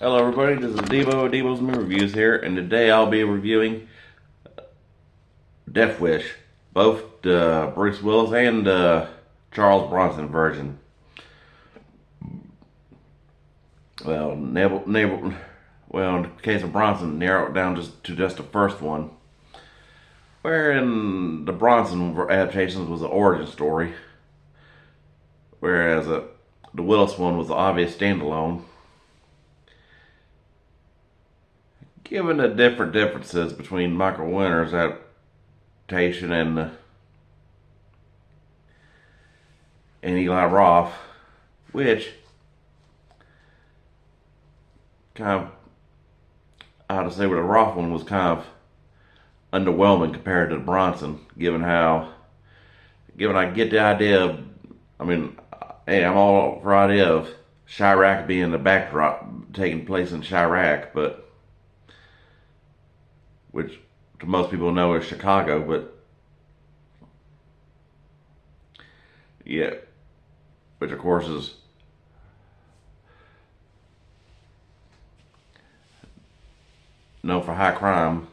Hello everybody, this is Devo of Devo's Movie Reviews here, and today I'll be reviewing Death Wish, both Bruce Willis and Charles Bronson version. Well, in the case of Bronson, narrow it down to just the first one, wherein the Bronson adaptations was an origin story, whereas the Willis one was the obvious standalone. Given the differences between Michael Winner's adaptation and Eli Roth, which kind of, I had to say, with the Roth one was kind of underwhelming compared to the Bronson, given I get the idea of, I mean, hey, I'm all for the idea of Chirac being the backdrop, taking place in Chirac, but which to most people know is Chicago, but yeah, which of course is known for high crime.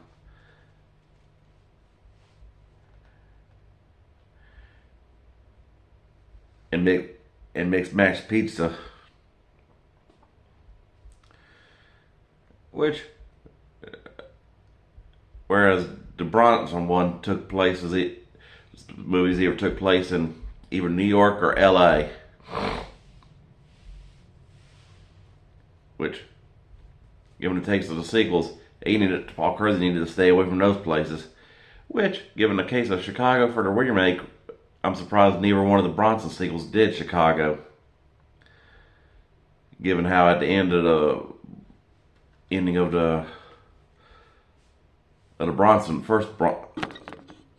And mixed match pizza, which whereas the Bronson one took place movies either took place in either New York or L.A., which, given the taste of the sequels, Paul Kersey needed to stay away from those places. Which, given the case of Chicago for the remake, I'm surprised neither one of the Bronson sequels did Chicago. Given how at the end of the ending of the Bronson first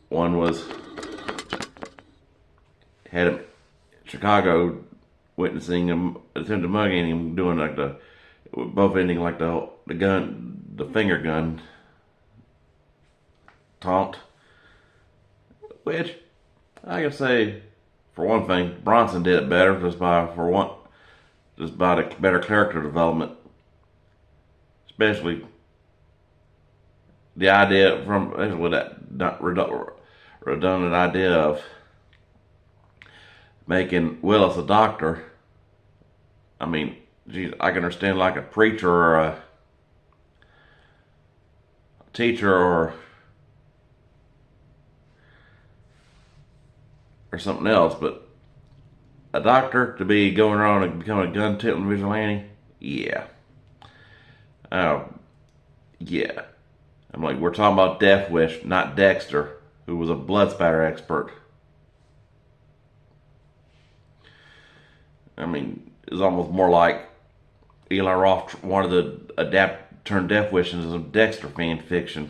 one was had Chicago witnessing him attempted mugging him, doing like both ending like the finger gun taunt, which I can say, for one thing, Bronson did it better just by the better character development, especially the idea from with that redundant idea of making Willis a doctor. I mean, geez, I can understand like a preacher or a teacher or something else, but a doctor to be going around and becoming a gun-toting vigilante, yeah. Yeah. I'm like, we're talking about Death Wish, not Dexter, who was a blood spatter expert. I mean, it's almost more like Eli Roth wanted to turn Death Wish into some Dexter fan fiction.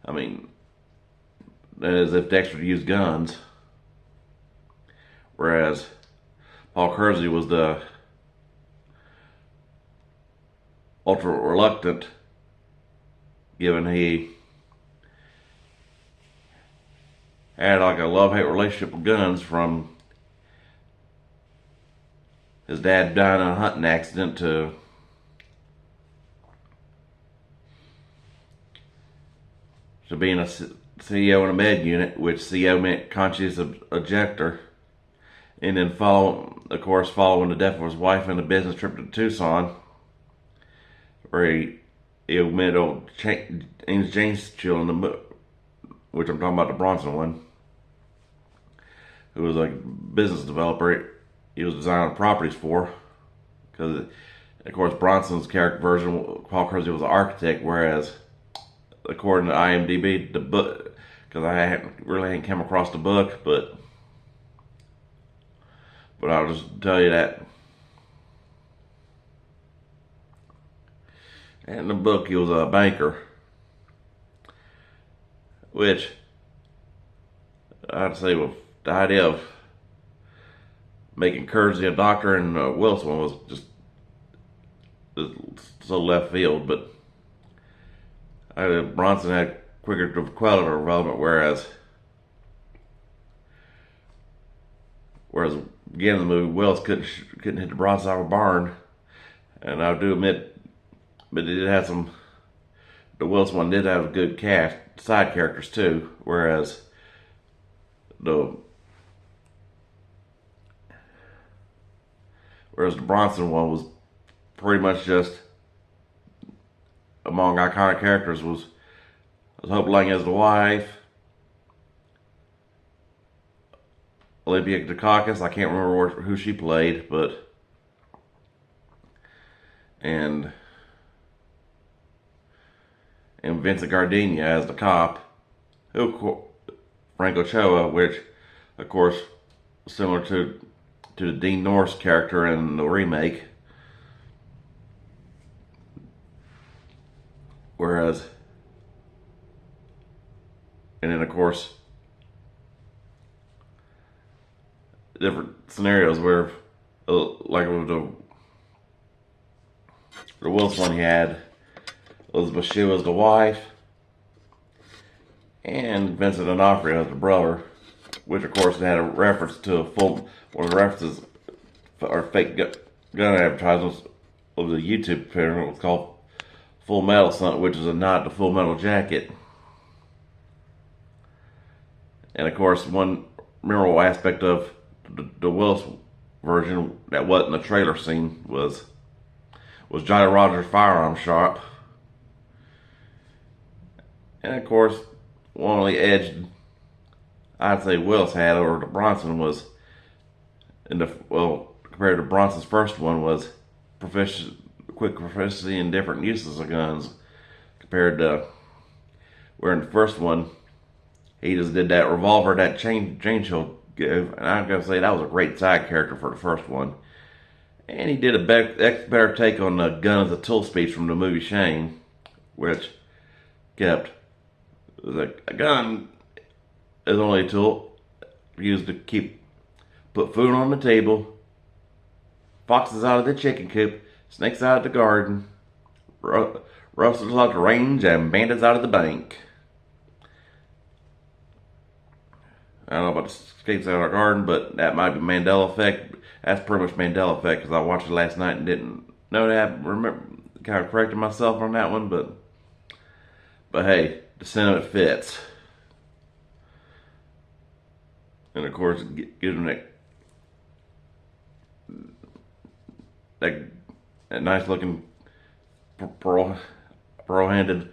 I mean, as if Dexter used guns. Whereas Paul Kersey was the ultra reluctant, given he had like a love-hate relationship with guns from his dad dying in a hunting accident to being a CEO in a med unit, which CEO meant conscious objector. And then following the death of his wife and a business trip to Tucson, where he met old James Chill in the book, which I'm talking about the Bronson one, who was a business developer. He was designing properties for, because of course Bronson's character version, Paul Kersey was an architect, whereas according to IMDb, the book, because I hadn't come across the book, but I'll just tell you that in the book he was a banker, which I'd say with the idea of making Kersey a doctor and Willis one was just so left field, but Bronson had quicker quality development, whereas again in the movie, Willis couldn't hit the broadside of a barn, And I do admit, but it did have some. The Willis one did have a good cast, side characters too, whereas the the Bronson one was pretty much just among iconic characters was Hope Lang as the wife, Olympia Dukakis. I can't remember who she played, but and Vincent Gardenia as the cop, who Frank Ochoa, which of course similar to the Dean Norris character in the remake, whereas and then of course different scenarios where like with the Willis one, he had Elizabeth Shue as the wife and Vincent D'Onofrio as the brother, which of course had a reference to one of the references or fake gun advertisements of the YouTube channel. It was called Full Metal, which is a nod to Full Metal Jacket. And of course, one memorable aspect of the Willis version that wasn't a trailer scene was Johnny Rogers' firearm shop. And of course, one of the edge I'd say Willis had over the Bronson was compared to Bronson's first one was quick proficiency in different uses of guns, compared to where in the first one he just did that revolver, that chain shield give, and I'm gonna say that was a great side character for the first one. And he did a better take on the gun as a tool speech from the movie Shane, which kept a gun is only a tool used to put food on the table, foxes out of the chicken coop, snakes out of the garden, rustlers out the range, and bandits out of the bank. I don't know about the snakes out of the garden, but that might be Mandela effect. That's pretty much Mandela effect because I watched it last night and didn't know that. Remember, kind of corrected myself on that one, but hey, the sentiment fits. And of course, it gives them that nice looking pearl-handed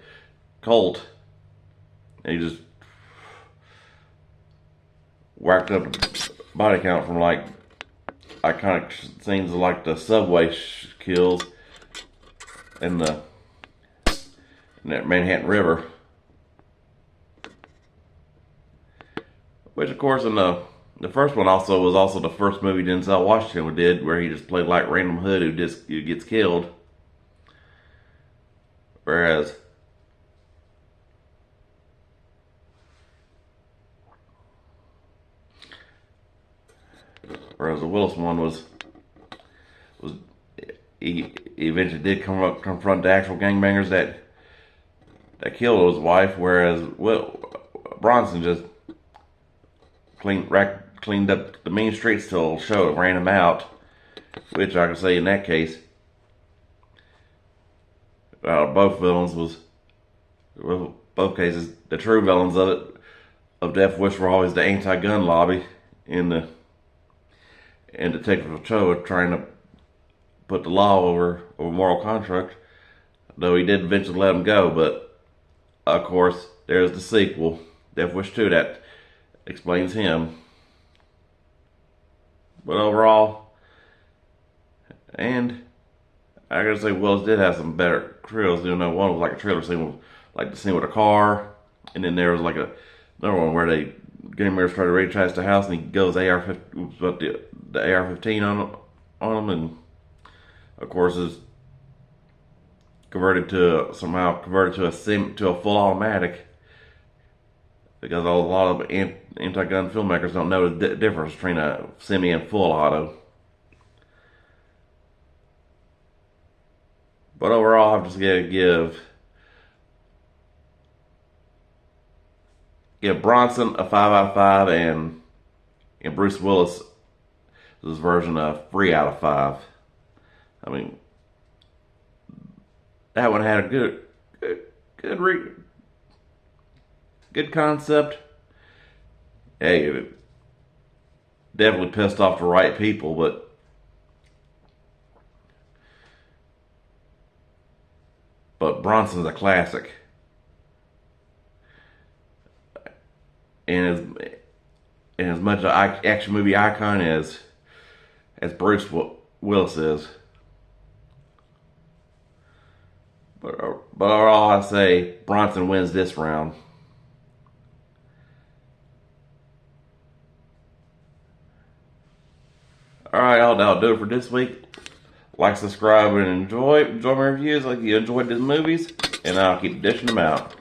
Colt. And he just whacked up body count from like iconic scenes like the subway kills and that Manhattan River, which of course in the first one was also the first movie Denzel Washington did, where he just played like random hood who gets killed. Whereas the Willis one was he eventually did confront the actual gangbangers that killed his wife, whereas Bronson just cleaned up the main streets till show ran him out, which I can say in that case both villains both cases the true villains of Death Wish were always the anti-gun lobby and Detective Ochoa trying to put the law over moral contract, though he did eventually let him go. But of course there's the sequel, Death Wish 2, that explains him. But overall, and I gotta say Willis did have some better trails. You know, one was like a trailer scene, like the scene with a car, and then there was like another one where they gamers try to raid trash the house, and he goes the AR-15 on him, and of course is converted to a full automatic, because a lot of anti-gun filmmakers don't know the difference between a semi and full auto. But overall, I'm just gonna give Bronson a 5 out of 5, and Bruce Willis' version a 3 out of 5. I mean, that one had a good concept. Hey, it definitely pissed off the right people, but Bronson's a classic, and as much an action movie icon as Bruce Willis is. But all I say, Bronson wins this round. Alright, that'll do it for this week. Like, subscribe, and enjoy my reviews like you enjoyed these movies, and I'll keep dishing them out.